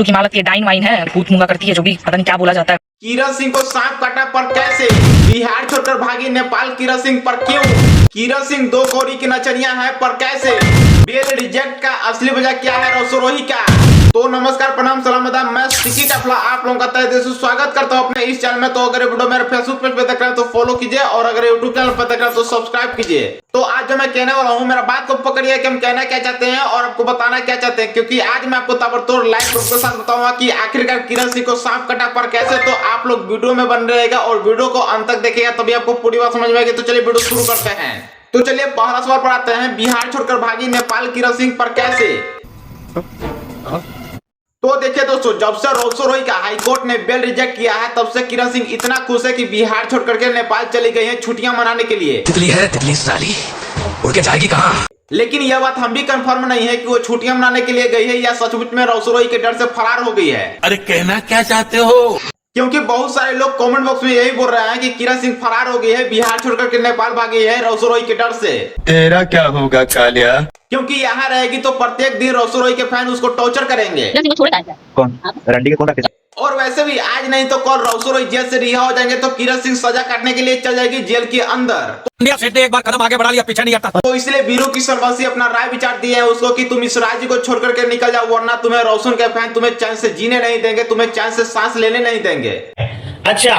बिट्टू की मालत ये dine wine है, भूत मूंगा करती है, जो भी पता नहीं क्या बोला जाता है। किरण सिंह को सांप काटा पर कैसे? बिहार छोड़कर भागी नेपाल किरण सिंह पर क्यों? किरण सिंह दो कौड़ी की नचनिया है पर कैसे? बेल रिजेक्ट का असली वजह क्या है रोसरोही का? तो नमस्कार, प्रणाम, सलाम, आदाब, मैं सिकी टफला आप लोगों का तहे दिल से स्वागत करता हूं अपने इस चैनल में। तो अगर वीडियो मेरे फेसबुक पेज पे देख रहे हैं तो फॉलो कीजिए और अगर यूट्यूब चैनल पर देख रहे हैं तो सब्सक्राइब कीजिए। तो आज जो मैं कहने वाला हूं, मेरा बात को पकड़िए कि हम कहना क्या चाहते हैं और आपको बताना क्या चाहते हैं, क्योंकि आज मैं आपको ताबड़तोड़ लाइव प्रूफ के साथ बताऊंगा कि आखिरकार किरण सिंह को सांप काटा पर कैसे। तो आप लोग वीडियो में बन रहेगा और वीडियो को अंत तक देखिएगा, तभी आपको पूरी बात समझ में आएगी। तो चलिए वीडियो शुरू करते हैं। तो चलिए पहला सवाल पर आते हैं, बिहार छोड़कर भागी नेपाल किरण सिंह पर कैसे? तो देखिए दोस्तों, जब से रोसरोही का हाईकोर्ट ने बेल रिजेक्ट किया है तब से किरण सिंह इतना खुश है कि बिहार छोड़ करके नेपाल चली गई है छुट्टियां मनाने के लिए। तितली है, तितली साली उड़ के जाएगी कहाँ? लेकिन यह बात हम भी कंफर्म नहीं है कि वो छुट्टियां मनाने के लिए गई है या सचमुच में रोसरोही के डर से फरार हो गई है। अरे कहना क्या चाहते हो? क्योंकि बहुत सारे लोग कमेंट बॉक्स में यही बोल रहे हैं कि किरण सिंह फरार हो गई है, बिहार छोड़कर के नेपाल भागी है रोसरोही के डर से। तेरा क्या होगा कालिया? क्योंकि यहाँ रहेगी तो प्रत्येक दिन रोसरोही के फैन उसको टॉर्चर करेंगे। कौन रंडी के कौन? और वैसे भी आज नहीं तो कल रोसरोही जेल से रिहा हो जाएंगे तो किरण सिंह सजा काटने के लिए चल जाएगी जेल के अंदर। इंडिया सेठ ने एक बार कदम आगे बढ़ा लिया, पीछे नहीं हटता। तो इसलिए वीरू की सरवसी अपना राय विचार दिए है उसको कि तुम इस राज्य को छोड़ करके निकल जाओ, वरना तुम्हें रोशन के फैन तुम्हें चैन से जीने नहीं देंगे, तुम्हें चैन से सांस लेने नहीं देंगे। अच्छा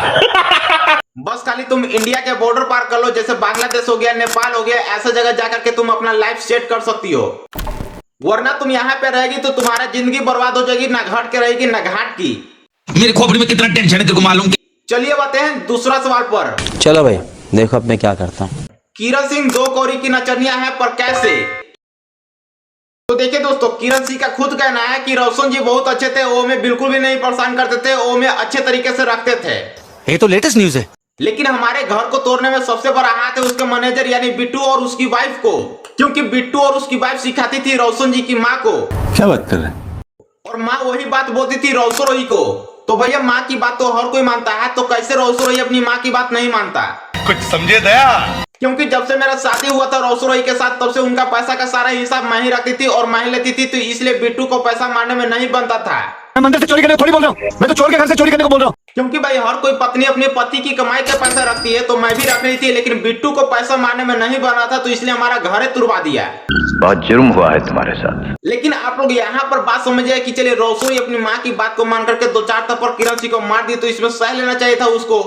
बस खाली तुम इंडिया के बॉर्डर पार कर लो, जैसे बांग्लादेश हो गया, नेपाल हो गया, ऐसा जगह जाकर के तुम अपना लाइफ सेट कर सकती हो। वरना तुम यहाँ पे रहेगी तो तुम्हारा जिंदगी बर्बाद हो जाएगी, ना घाट के रहेगी ना घाट की। मेरी खोपड़ी में कितना टेंशन है तेरे को मालूम? चलिए बातें हैं दूसरा सवाल पर। चलो भाई देखो अब मैं क्या करता हूँ। किरण सिंह दो कौड़ी की नचनिया है पर कैसे? तो देखिए दोस्तों, किरण सिंह का खुद कहना है कि रोशन जी बहुत अच्छे थे, वो में बिल्कुल भी नहीं परेशान करते थे, वो में अच्छे तरीके से रखते थे। ये तो लेटेस्ट न्यूज है। लेकिन हमारे घर को तोड़ने में सबसे बड़ा हाथ है उसके मैनेजर यानी बिट्टू और उसकी वाइफ को, क्योंकि बिट्टू और उसकी वाइफ सिखाती थी रोशन जी की माँ को। क्या बात कर रहे हैं? और माँ वही बात बोलती थी रोसरोही को। तो भैया माँ की बात तो हर कोई मानता है, तो कैसे रोसरोही अपनी माँ की बात नहीं मानता? कुछ समझे दया? क्योंकि जब से मेरा शादी हुआ था रोसरोही के साथ तब से उनका पैसा का सारा हिसाब मैं ही रखती थी और मैं ही लेती थी, तो इसलिए बिट्टू को पैसा मारने में नहीं बनता था। मैं मंदिर से चोरी करने को थोड़ी बोल रहा हूँ, मैं तो चोर के घर से चोरी करने को बोल रहा हूँ। क्योंकि भाई हर कोई पत्नी अपने पति की कमाई का पैसा रखती है, तो मैं भी रख रही थी, लेकिन बिट्टू को पैसा मारने में नहीं बना था, तो इसलिए हमारा घर तुड़वा दिया। बहुत जुर्म हुआ है तुम्हारे साथ। लेकिन आप लोग यहाँ पर बात समझिए कि चलिए रोसरोही अपनी माँ की बात को मान करके 2-4 थप्पड़ किरण सिंह को मार दी, तो इसमें सह लेना चाहिए था उसको,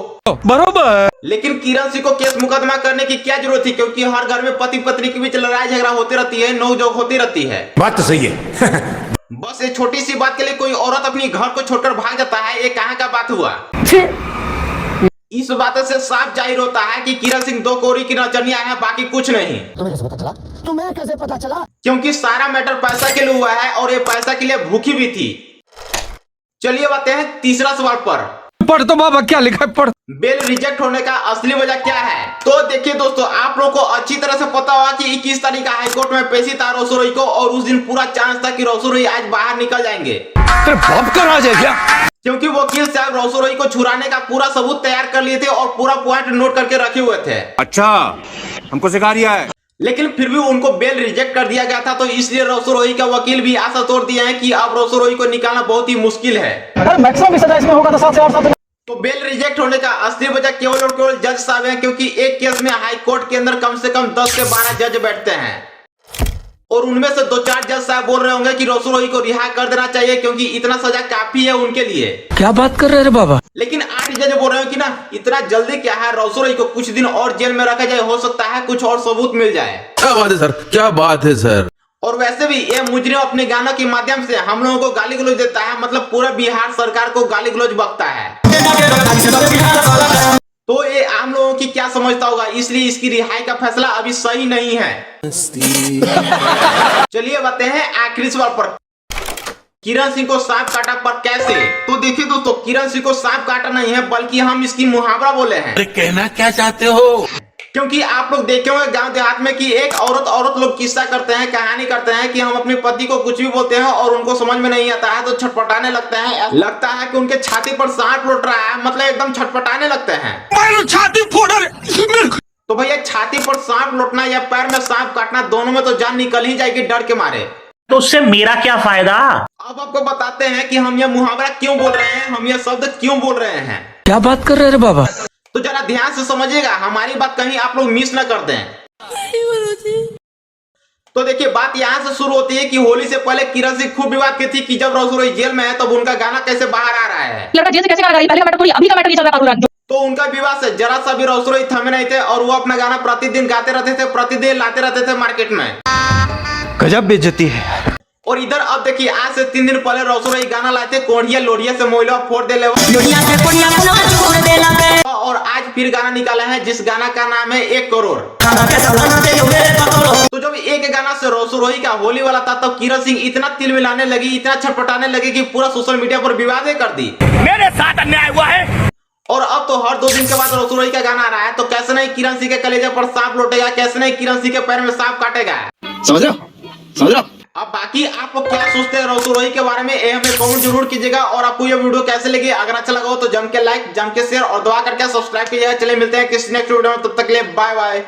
बरोबर। लेकिन किरण सिंह को केस मुकदमा करने की क्या जरूरत थी? क्योंकि हर घर में पति पत्नी के बीच लड़ाई झगड़ा होती रहती है, नोक-झोंक होती रहती है। बात तो सही है। बस ये छोटी सी बात के लिए कोई औरत अपनी घर को छोड़कर भाग जाता है, ये कहाँ का बात हुआ? इस बात से साफ जाहिर होता है कि किरण सिंह दो कौड़ी की नचनिया है, बाकी कुछ नहीं। तुम्हें कैसे पता चला? क्योंकि सारा मैटर पैसा के लिए हुआ है और ये पैसा के लिए भूखी भी थी। चलिए बातें हैं तीसरा सवाल पर। पढ़ तो बाबा क्या लिखा है, पढ़। बेल रिजेक्ट होने का असली वजह क्या है? तो देखिए दोस्तों, आप लोगों को अच्छी तरह से पता होगा कि 21 तारीख का हाईकोर्ट में पेशी था रोसरोही को, और उस दिन पूरा चांस था कि रोसरोही आज बाहर निकल जाएंगे। तेरे बाप का राज है क्या? क्योंकि वकील साहब रोसरोही को छुड़ाने का पूरा सबूत तैयार कर लिए थे और पूरा पॉइंट नोट करके रखे हुए थे। अच्छा, हमको सिखा रिया है। लेकिन फिर भी उनको बेल रिजेक्ट कर दिया गया था, तो इसलिए रोसरोही का वकील भी आशा तोड़ दिया है कि अब रोसरोही को निकालना बहुत ही मुश्किल है। अगर मैक्सिमम भी सजा इसमें होगा तो 7 से 8 साल। तो बेल रिजेक्ट होने का असली वजह केवल और केवल जज साहब हैं, क्योंकि एक केस में हाई कोर्ट के अंदर कम से कम 10 से 12 जज बैठते हैं, और उनमें से 2-4 जज साहब बोल रहे होंगे कि रोसरोही को रिहा कर देना चाहिए, क्योंकि इतना सजा काफी है उनके लिए। क्या बात कर रहे हैं बाबा? लेकिन 8 जज बोल रहे हो कि ना इतना जल्दी क्या है, रोसरोही को कुछ दिन और जेल में रखा जाए, हो सकता है कुछ और सबूत मिल जाए। क्या बात है सर, क्या बात है सर। और वैसे भी ये मुजरिम अपने गानों के माध्यम से हम लोगों को गाली गलौज देता है, मतलब पूरा बिहार सरकार को गाली गलौज बकता है। तो ये आम लोगों की क्या समझता होगा, इसलिए इसकी रिहाई का फैसला अभी सही नहीं है। चलिए बताते हैं आखिरी सवाल पर। किरण सिंह को सांप काटा पर कैसे? तो देखिए दोस्तों, किरण सिंह को सांप काटा नहीं है, बल्कि हम इसकी मुहावरा बोले हैं। अरे कहना क्या चाहते हो? क्योंकि आप लोग देखे होंगे गांव देहात में कि एक औरत लोग किस्सा करते हैं, कहानी करते हैं कि हम अपने पति को कुछ भी बोलते हैं और उनको समझ में नहीं आता है तो छटपटाने लगते हैं, लगता है कि उनके छाती पर सांप लौट रहा है, मतलब एकदम छटपटाने लगते हैं। छाती फोड़। तो भैया छाती पर सांप लौटना या पैर में सांप काटना, दोनों में तो जान निकल ही जाएगी डर के मारे। तो उससे मेरा क्या फायदा? अब आपको बताते हैं कि हम ये मुहावरा क्यों बोल रहे हैं, हम ये शब्द क्यों बोल रहे हैं। क्या बात कर रहे रे बाबा? तो जरा ध्यान से समझिएगा, हमारी बात कहीं आप लोग मिस न कर दें। तो देखिए, बात यहाँ से शुरू होती है कि होली से पहले किरण सिंह खूब विवाद की थी कि जब रसूरोही जेल में है तब उनका गाना कैसे बाहर आ रहा है, लड़का जेल से कैसे गाना गा रही है? पहले का मैटर थोड़ी, अभी का मैटर ये चल रहा है। तो उनका विवाद से जरा सा भी रसूरोही थमे नहीं थे और वो अपना गाना प्रतिदिन गाते रहते थे, प्रतिदिन लाते रहते थे मार्केट में। गजब बेइज्जती है। और इधर अब देखिए, आज से 3 दिन पहले रसूरोही गाना लाए थे कोढ़िया लोढ़िया से मोइला फोड़ दे ले, और आज फिर गाना निकाला है जिस गाना का नाम है 1 करोड़। तो जब एक गाना से रसूरोही का होली वाला था तब किरण सिंह इतना तिल मिलाने लगी, इतना छटपटाने लगी कि पूरा सोशल मीडिया पर विवाद कर दी। मेरे साथ अन्याय हुआ है। और अब तो हर 2 दिन के बाद रसूरोही का गाना आ रहा है, तो कैसे नहीं किरण सिंह के कलेजे पर सांप लौटेगा, कैसे नहीं किरण सिंह के पैर में सांप काटेगा। समझ रहे हो? अब बाकी आप लोग क्या सोचते हैं रसूरोही के बारे में, ये हमें कमेंट जरूर कीजिएगा। और आपको ये वीडियो कैसे लगी, अगर अच्छा लगा हो तो जम के लाइक, जम के शेयर और दुआ करके सब्सक्राइब कीजिएगा। चलिए मिलते हैं किसी नेक्स्ट वीडियो में, तब तक के लिए बाय बाय।